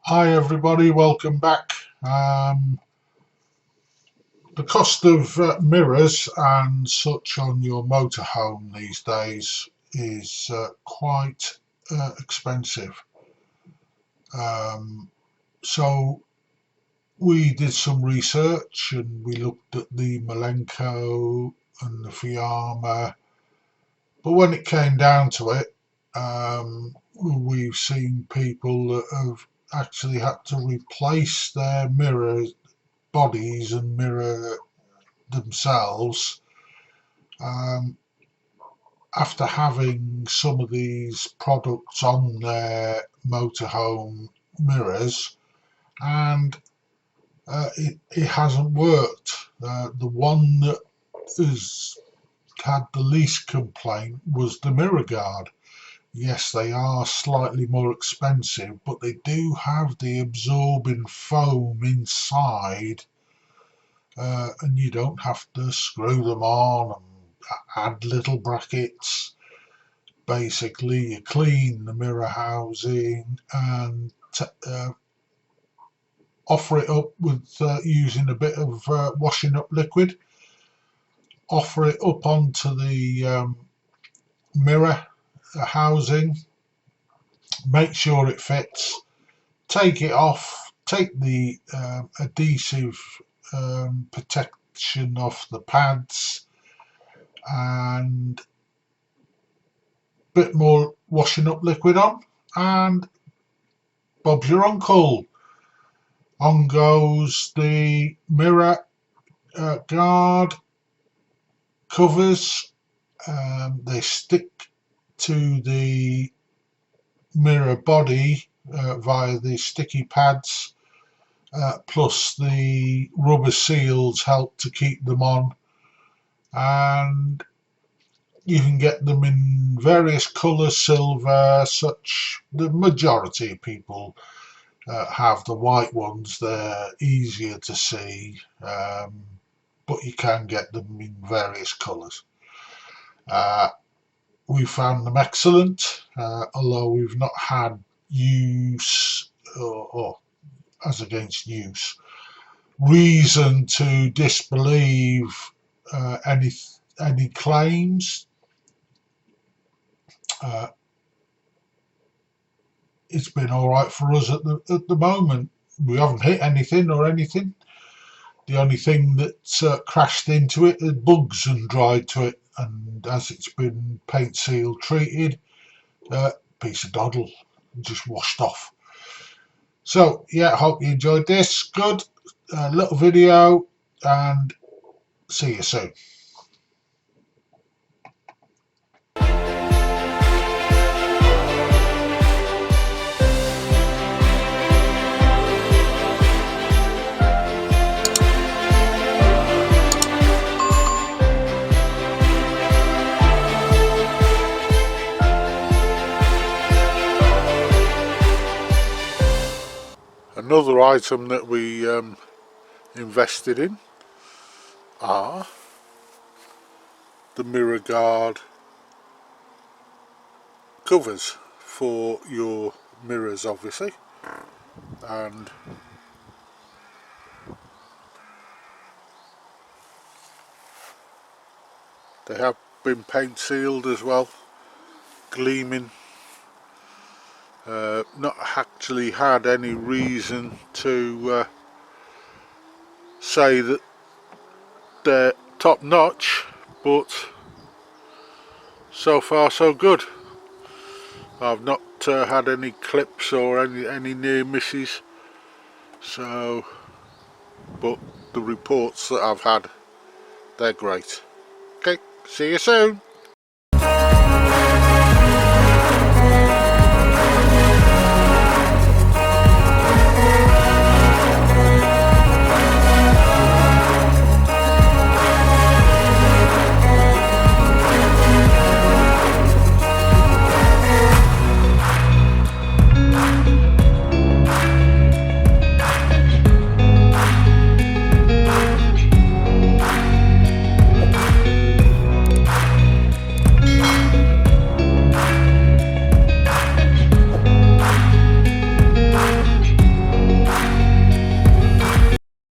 Hi everybody, welcome back. The cost of mirrors and such on your motorhome these days is quite expensive. So we did some research and we looked at the Malenko and the Fiat, but when it came down to it, we've seen people that have actually had to replace their mirror bodies and mirror themselves um, after having some of these products on their motorhome mirrors, and it hasn't worked. The one that has had the least complaint was the Mirrorguard. Yes, they are slightly more expensive, but they do have the absorbing foam inside, and you don't have to screw them on and add little brackets. Basically, you clean the mirror housing and offer it up with using a bit of washing up liquid. Offer it up onto the mirror housing, make sure it fits, take it off, take the adhesive protection off the pads, and bit more washing up liquid on, and Bob's your uncle. On goes the mirror guard covers. They stick to the mirror body via the sticky pads, plus the rubber seals help to keep them on, and you can get them in various colours, silver, such. The majority of people have the white ones. They're easier to see, but you can get them in various colours. We found them excellent, although we've not had use, or as against use, reason to disbelieve any claims. It's been all right for us at the moment. We haven't hit anything or anything. The only thing that's crashed into it is bugs and dried to it, and as it's been paint seal treated, piece of doddle, just washed off. So yeah, hope you enjoyed this. Good little video, and see you soon. Another item that we invested in are the Mirrorguard covers for your mirrors, obviously, and they have been paint sealed as well, gleaming. Not actually had any reason to say that they're top notch, but so far so good. I've not had any clips or any near misses, so, but the reports that I've had, they're great. Okay, see you soon.